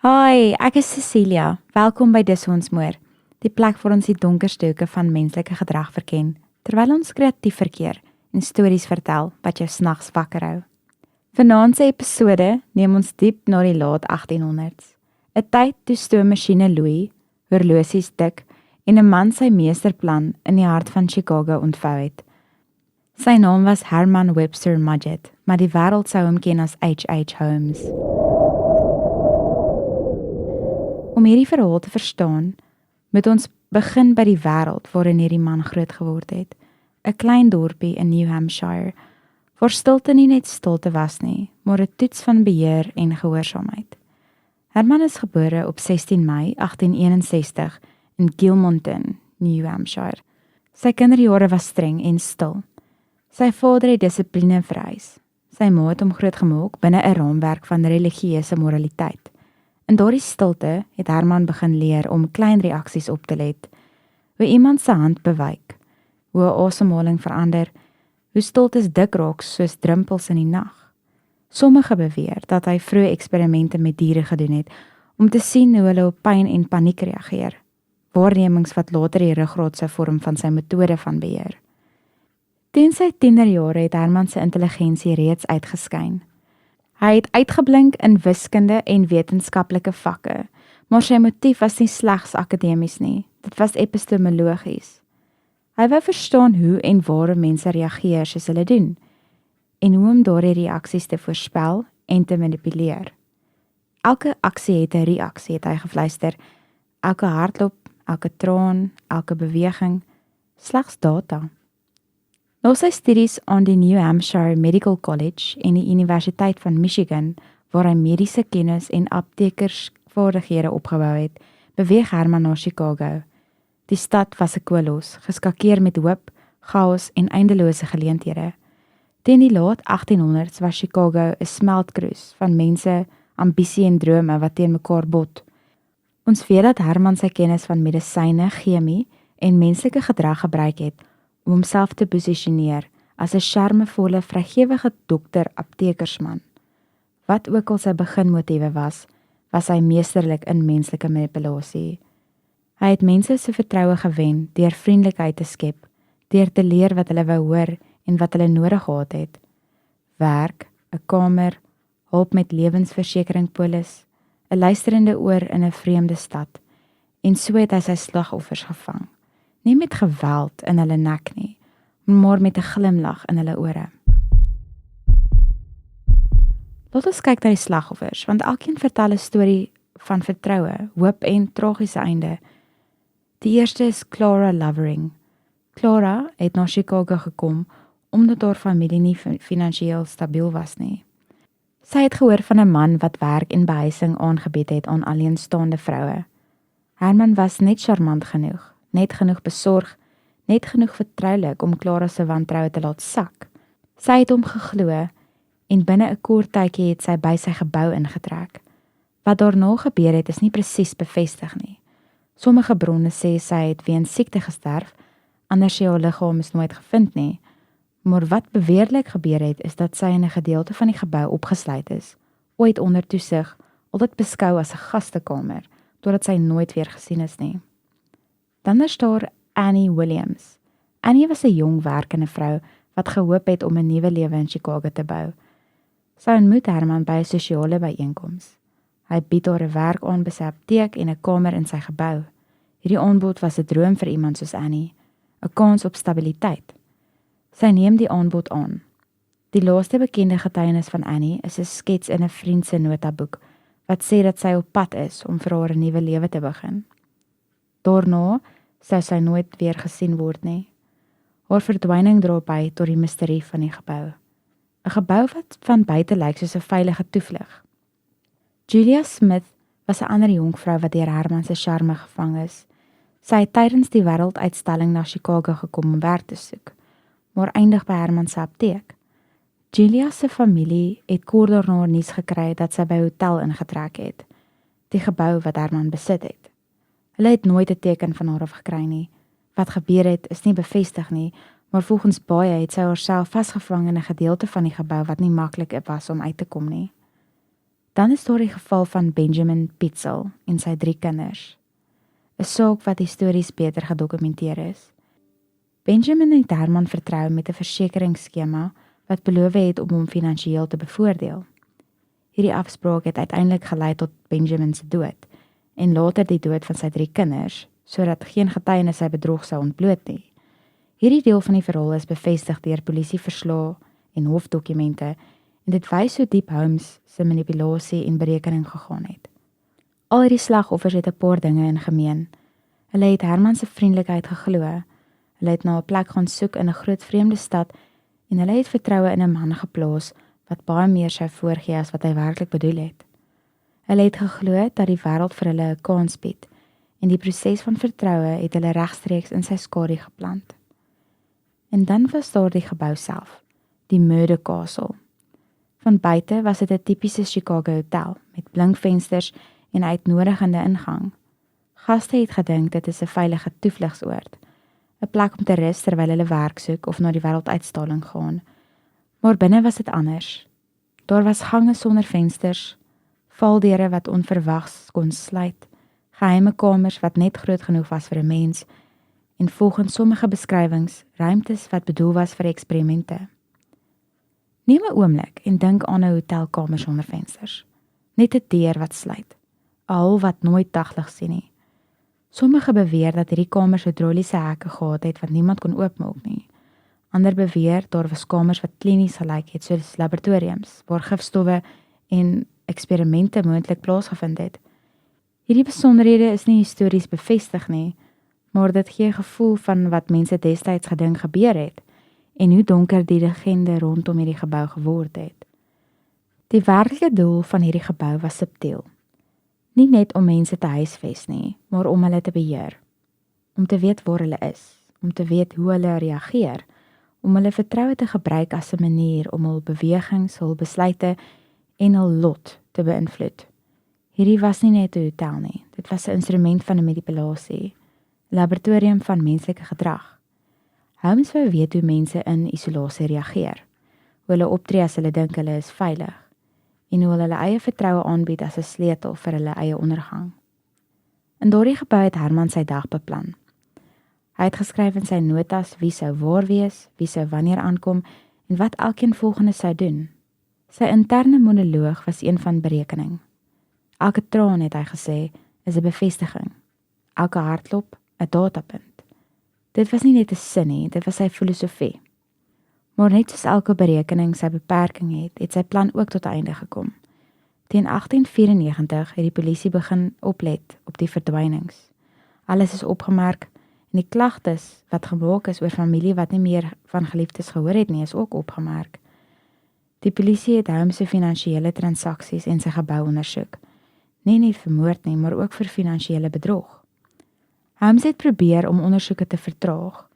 Hi, ek is Cecilia. Welkom by Dis Ons Moor, die plek waar ons die donker stukke van menslike gedrag verken, terwyl ons kreatief verkeer en stories vertel wat jou snags wakker hou. Vanaand se episode neem ons diep na die laat 1800s, 'n tyd toe stoommasjiene loei, horlosies tik en 'n man sy meesterplan in die hart van Chicago ontvou het. Sy naam was Herman Webster Mudgett, maar die wêreld sou hom ken as H.H. Holmes. Om hierdie verhaal te verstaan, moet ons begin by die wêreld waarin hierdie man groot geword het. 'n Klein dorpie in New Hampshire, waar stilte nie net stilte was nie, maar 'n toets van beheer en gehoorsaamheid. Herman is gebore op 16 Mei 1861 in Gilmanton, New Hampshire. Sy kinderjare was streng en stil. Sy vader het dissipline vereis. Sy ma het hom grootgemaak binne 'n raamwerk van religieuse moraliteit. In daardie stilte het Herman begin leer om klein reaksies op te let, hoe iemand se hand bewyk, hoe 'n asemhaling verander, hoe stiltes dik raak soos drumpels in die nag. Sommige beweer dat hy vroeë eksperimente met diere gedoen het, om te sien hoe hulle op pyn en paniek reageer, waarnemings wat later die ruggraat sou vorm van sy metode van beheer. Teen sy tienerjare het Herman se intelligensie reeds uitgeskyn. Hy het uitgeblink in wiskunde en wetenskaplike vakke, maar sy motief was nie slegs akademies nie, dit was epistemologies. Hy wou verstaan hoe en waarom mense reageer soos hulle doen, en hoe om daardie reaksies te voorspel en te manipuleer. Elke aksie het 'n reaksie, het hy gefluister. Elke hartklop, elke traan, elke beweging, slegs data. Na sy studies aan die New Hampshire Medical College en die Universiteit van Michigan, waar hy mediese kennis en aptekersvaardighede opgebou het, beweeg Herman na Chicago. Die stad was 'n kolos, geskakeer met hoop, chaos en eindelose geleenthede. Teen die laat 1800s was Chicago 'n smeltkroes van mense, ambisie en drome wat teen mekaar bot. Ons weet dat Herman sy kennis van medisyne, chemie en menslike gedrag gebruik het om homself te posisioneer as 'n charmevolle, vrygewige dokter-aptekersman. Wat ook al sy beginmotiewe was hy meesterlik in menslike manipulasie. Hy het mense se vertroue gewen deur vriendelikheid te skep, deur te leer wat hulle wou hoor en wat hulle nodig gehad het. Werk, 'n kamer, hulp met lewensversekeringpolis, 'n luisterende oor in 'n vreemde stad, en so het hy sy slagoffers gevang. Nie met geweld in hulle nek nie, maar met 'n glimlag in hulle ore. Laat ons kyk na die slagoffers, want elkeen vertel 'n storie van vertroue, hoop en tragiese einde. Die eerste is Clara Lovering. Clara het na Chicago gekom omdat haar familie nie finansiëel stabiel was nie. Sy het gehoor van 'n man wat werk en behuising aangebied het aan alleenstaande vroue. Herman was net charmant genoeg, net genoeg besorg, net genoeg vertroulik om Clara se wantroue te laat sak. Sy het hom geglo en binne 'n kort tydjie het sy by sy gebou ingetrek. Wat daarna gebeur het is nie presies bevestig nie. Sommige bronne sê sy het weens siekte gesterf, ander sê haar liggaam is nooit gevind nie. Maar wat beweerlik gebeur het is dat sy in 'n gedeelte van die gebou opgesluit is, ooit onder toesig, altyd beskou as 'n gastekamer, totdat sy nooit weer gesien is nie. Dan is daar Annie Williams. Annie was 'n jong werkende vrou wat gehoop het om 'n nuwe lewe in Chicago te bou. Sy ontmoet Herman by 'n sosiale byeenkoms. Hy bied haar 'n werk aan by sy apteek en 'n kamer in sy gebou. Hierdie aanbod was 'n droom vir iemand soos Annie, 'n kans op stabiliteit. Sy neem die aanbod aan. Die laaste bekende getuienis van Annie is 'n skets in 'n vriend se notaboek wat sê dat sy op pad is om vir haar 'n nuwe lewe te begin. Daarna sou sy nooit weer gesien word nie. Haar verdwyning dra by tot die misterie van die gebou. 'n Gebou wat van buite lyk soos 'n veilige toevlug. Julia Smith was 'n ander jong vrou wat deur Herman se charme gevang is. Sy het tydens die wêrelduitstalling na Chicago gekom om werk te soek, maar eindig by Herman se apteek. Julia se familie het kort daarna nuus gekry dat sy by 'n hotel ingetrek het, die gebou wat Herman besit het. Hulle het nooit 'n teken van haar af gekry nie. Wat gebeur het is nie bevestig nie, maar volgens baie het sy haarself vasgevang in 'n gedeelte van die gebou wat nie maklik was om uit te kom nie. Dan is daar die geval van Benjamin Pitzel en sy 3 kinders. 'n Saak wat histories beter gedokumenteer is. Benjamin het Herman vertrou met 'n versekeringsskema wat beloof het om hom finansiëel te bevoordeel. Hierdie afspraak het uiteindelik gelei tot Benjamin se dood en later die dood van sy 3 kinders, sodat geen getuienis sy bedrog sou ontbloot nie. Hierdie deel van die verhaal is bevestig deur polisieverslae en hofdokumente en dit wys hoe diep Holmes se manipulasie en berekening gegaan het. Al hierdie slagoffers het 'n paar dinge in gemeen. Hulle het Herman se vriendelikheid geglo. Hulle het na 'n plek gaan soek in 'n groot vreemde stad en hulle het vertroue in 'n man geplaas wat baie meer sou voorgee as wat hy werklik bedoel het. Hulle het geglo dat die wêreld vir hulle 'n kans bied en die proses van vertroue het hulle regstreeks in sy skadu geplant. En dan was daar die gebou self, die Murder Castle. Van buite was dit 'n tipiese Chicago hotel met blink vensters en uitnodigende ingang. Gaste het gedink dit is 'n veilige toevlugsoord, 'n plek om te rus terwyl hulle werk soek of na die wêrelduitstalling gaan. Maar binne was dit anders. Daar was gange sonder vensters, valdeure wat onverwags kon sluit, geheime kamers wat net groot genoeg was vir 'n mens en volgens sommige beskrywings ruimtes wat bedoel was vir eksperimente. Neem 'n oomblik en dink aan 'n hotelkamer sonder vensters. Net 'n deur wat sluit, 'n hal wat nooit daglig sien nie. Sommige beweer dat hierdie kamers hidroliese hekke gehad het wat niemand kon oopmaak nie. Ander beweer daar was kamers wat klinies gelyk het soos laboratoriums waar gifstowwe en eksperimente moontlik plaasgevind het. Hierdie besonderhede is nie histories bevestig nie, maar dit gee 'n gevoel van wat mense destyds gedink gebeur het en hoe donker die legende rondom hierdie gebou geword het. Die werklike doel van hierdie gebou was subtiel. Nie net om mense te huisves nie, maar om hulle te beheer. Om te weet waar hulle is, om te weet hoe hulle reageer, om hulle vertroue te gebruik as 'n manier om hul bewegings, hul besluite en hul lot te beïnvloed. Hierdie was nie net 'n hotel nie, dit was 'n instrument van 'n manipulasie, 'n laboratorium van menslike gedrag. Holmes wou weet hoe mense in isolasie reageer, hoe hulle optree as hulle dink hulle is veilig, en hoe hulle eie vertroue aanbied as 'n sleutel vir hulle eie ondergang. In daardie gebou het Herman sy dag beplan. Hy het geskryf in sy notas wie sou waar wees, wie sou wanneer aankom en wat elkeen volgende sou doen. Sy interne monoloog was een van berekening. Elke traan, het hy gesê, is 'n bevestiging. Elke hartklop 'n datapunt. Dit was nie net 'n sin nie, dit was sy filosofie. Maar net soos elke berekening sy beperking het sy plan ook tot einde gekom. Teen 1894 het die polisie begin oplet op die verdwynings. Alles is opgemerk en die klagtes wat gemaak is oor familie wat nie meer van geliefdes gehoor het nie, is ook opgemerk. Die polisie het Holmes se finansiële transaksies en sy gebou ondersoek. Nie net vir moord nie, maar ook vir finansiële bedrog. Holmes het probeer om ondersoeke te vertraag,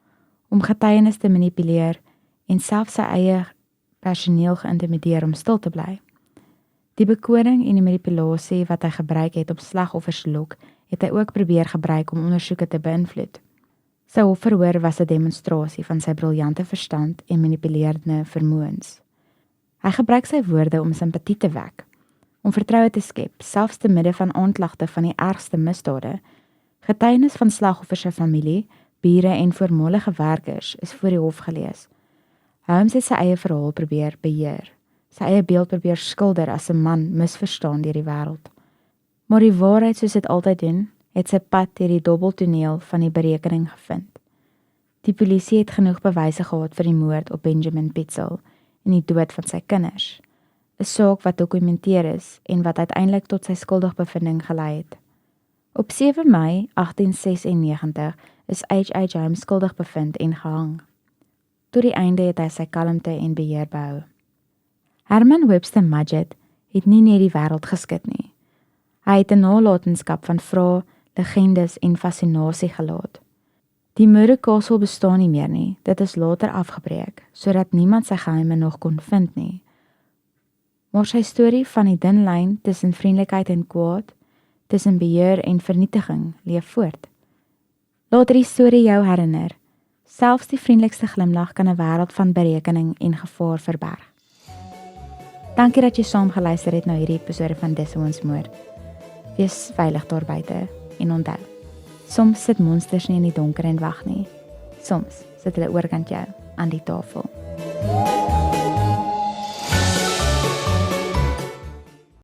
om getuienis te manipuleer en selfs sy eie personeel geïntimideer om stil te bly. Die bekoding en die manipulasie wat hy gebruik het om slagoffers te lok, het hy ook probeer gebruik om ondersoeke te beïnvloed. Sy hofverhoor was 'n demonstrasie van sy briljante verstand en manipulerende vermoëns. Hy gebruik sy woorde om simpatie te wek, om vertroue te skep, selfs te midde van aanklagte van die ergste misdade. Getuienis van slagoffers se familie, bure en voormalige werkers is voor die hof gelees. Holmes het sy eie verhaal probeer beheer, sy eie beeld probeer skilder as 'n man misverstaan deur die wêreld. Maar die waarheid, soos dit altyd doen, het sy pad deur die dobbeltoneel van die berekening gevind. Die polisie het genoeg bewyse gehad vir die moord op Benjamin Pitzel en die dood van sy kinders, 'n saak wat dokumenteer is en wat uiteindelik tot sy skuldigbevinding gelei het. Op 7 Mei 1896 is H.H. Holmes skuldig bevind en gehang. Tot die einde het hy sy kalmte en beheer behou. Herman Webster Mudgett het nie net die wêreld geskit nie. Hy het 'n nalatenskap van vrae, legendes en fascinasie gelaat. Die Murder Castle bestaan nie meer nie, dit is later afgebreek, sodat niemand sy geheime nog kon vind nie. Maar sy storie van die dun lyn tussen vriendelikheid en kwaad, tussen beheer en vernietiging, leef voort. Laat die storie jou herinner, selfs die vriendelikste glimlag kan 'n wêreld van berekening en gevaar verberg. Dankie dat jy saam geluister het na hierdie episode van Dis Hoe Ons Moord. Wees veilig daar buite en onthou, soms sit monsters nie in die donker en wag nie. Soms sit hulle oorkant jou aan die tafel.